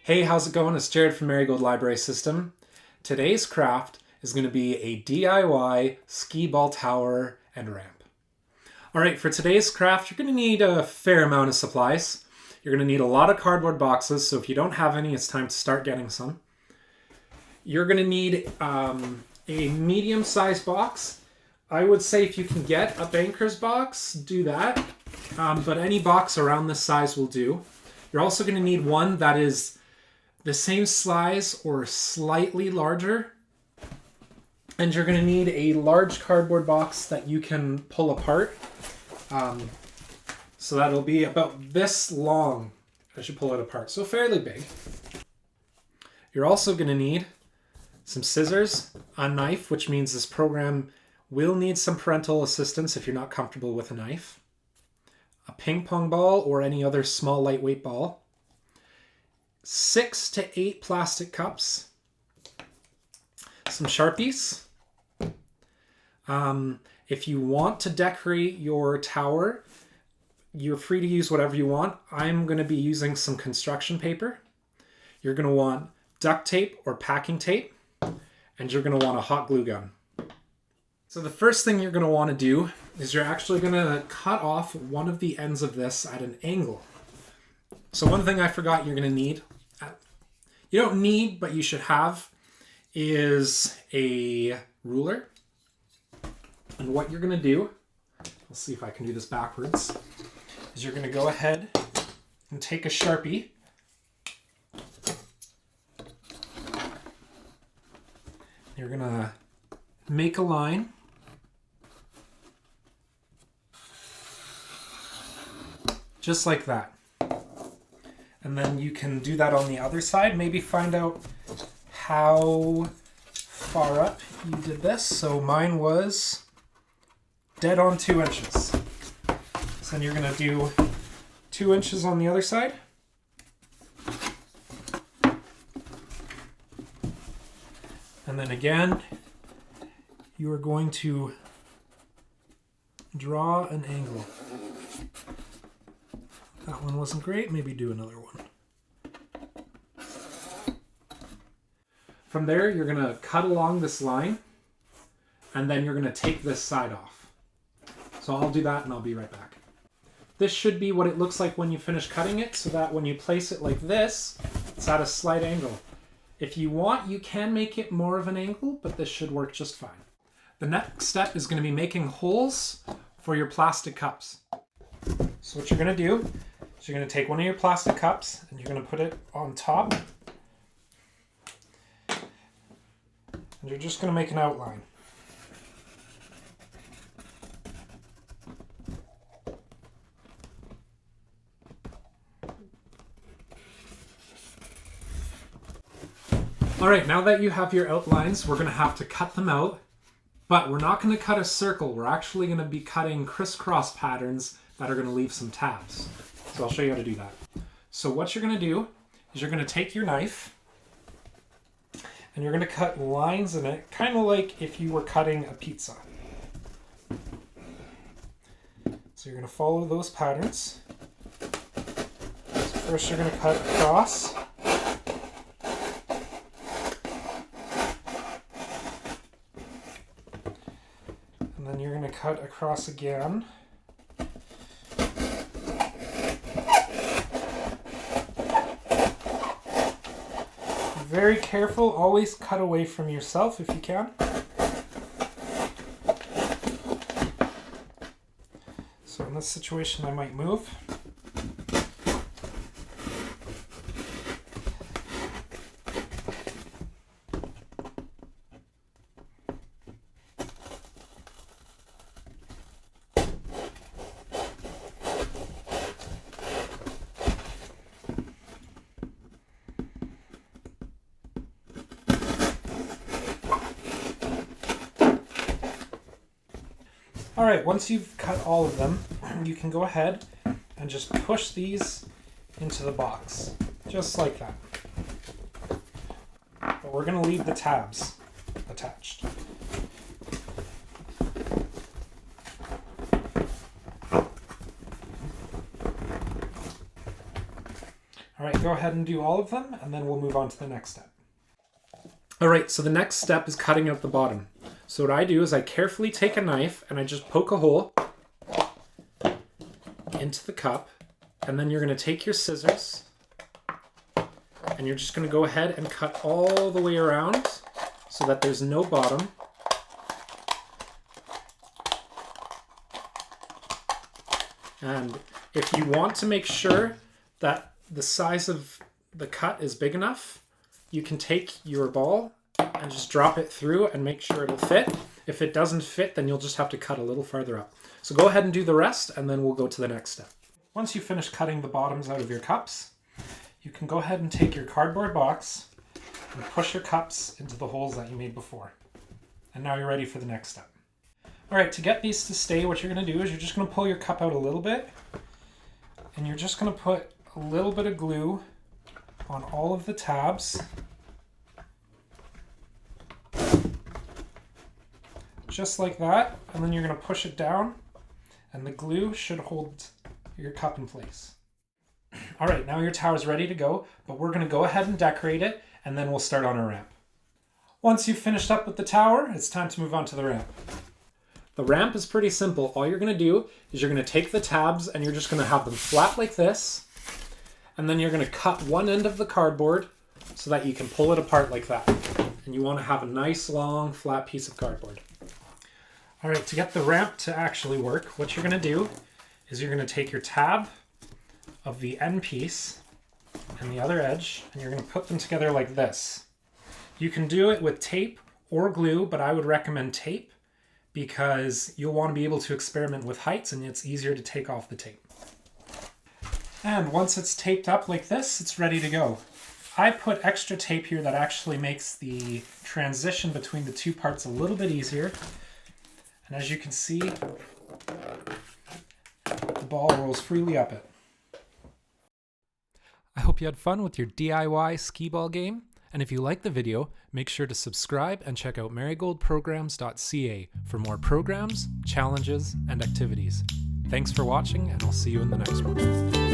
Hey, how's it going? It's Jared from Marigold Library System. Today's craft is going to be a DIY skee ball tower and ramp. Alright, for today's craft, you're going to need a fair amount of supplies. You're going to need a lot of cardboard boxes, so if you don't have any, it's time to start getting some. You're going to need a medium-sized box. I would say if you can get a banker's box, do that. But any box around this size will do. You're also going to need one that is the same size or slightly larger. And you're going to need a large cardboard box that you can pull apart. So that'll be about this long as you pull it apart. So fairly big. You're also going to need some scissors, a knife, which means this program will need some parental assistance if you're not comfortable with a knife, a ping pong ball or any other small lightweight ball, 6 to 8 plastic cups, some Sharpies. If you want to decorate your tower, you're free to use whatever you want. I'm going to be using some construction paper. You're going to want duct tape or packing tape, and you're going to want a hot glue gun. So the first thing you're going to want to do is you're actually going to cut off one of the ends of this at an angle. So one thing I forgot you're going to need, you don't need, but you should have, is a ruler. And what you're going to do, let's see if I can do this backwards, is you're going to go ahead and take a Sharpie. You're going to make a line. Just like that. And then you can do that on the other side. Maybe find out how far up you did this. So mine was dead on 2 inches. So then you're going to do 2 inches on the other side. And then again, you are going to draw an angle. That one wasn't great, maybe do another one. From there, you're going to cut along this line, and then you're going to take this side off. So I'll do that and I'll be right back. This should be what it looks like when you finish cutting it, so that when you place it like this, it's at a slight angle. If you want, you can make it more of an angle, but this should work just fine. The next step is going to be making holes for your plastic cups. So what you're going to do is you're going to take one of your plastic cups and you're going to put it on top. And you're just going to make an outline. All right, now that you have your outlines, we're going to have to cut them out, but we're not going to cut a circle. We're actually going to be cutting crisscross patterns that are going to leave some tabs. So I'll show you how to do that. So what you're going to do is you're going to take your knife and you're going to cut lines in it, kind of like if you were cutting a pizza. So you're going to follow those patterns. So first you're going to cut across. And then you're going to cut across again. Very careful, always cut away from yourself if you can. So in this situation I might move. Alright, once you've cut all of them, you can go ahead and just push these into the box, just like that. But we're going to leave the tabs attached. All right, go ahead and do all of them, and then we'll move on to the next step. All right, so the next step is cutting out the bottom. So what I do is I carefully take a knife and I just poke a hole into the cup, and then you're going to take your scissors and you're just going to go ahead and cut all the way around so that there's no bottom. And if you want to make sure that the size of the cut is big enough, you can take your ball and just drop it through and make sure it'll fit. If it doesn't fit, then you'll just have to cut a little farther up. So go ahead and do the rest, and then we'll go to the next step. Once you finish cutting the bottoms out of your cups, you can go ahead and take your cardboard box and push your cups into the holes that you made before. And now you're ready for the next step. All right, to get these to stay, what you're going to do is you're just going to pull your cup out a little bit, and you're just going to put a little bit of glue on all of the tabs. Just like that, and then you're going to push it down, and the glue should hold your cup in place. All right, now your tower is ready to go, but we're going to go ahead and decorate it, and then we'll start on our ramp. Once you've finished up with the tower, it's time to move on to the ramp. The ramp is pretty simple. All you're going to do is you're going to take the tabs and you're just going to have them flat like this, and then you're going to cut one end of the cardboard so that you can pull it apart like that. And you want to have a nice long flat piece of cardboard. All right, to get the ramp to actually work, what you're going to do is you're going to take your tab of the end piece and the other edge, and you're going to put them together like this. You can do it with tape or glue, but I would recommend tape because you'll want to be able to experiment with heights, and it's easier to take off the tape. And once it's taped up like this, it's ready to go. I put extra tape here that actually makes the transition between the two parts a little bit easier. And as you can see, the ball rolls freely up it. I hope you had fun with your DIY skee ball game. And if you liked the video, make sure to subscribe and check out marigoldprograms.ca for more programs, challenges, and activities. Thanks for watching, and I'll see you in the next one.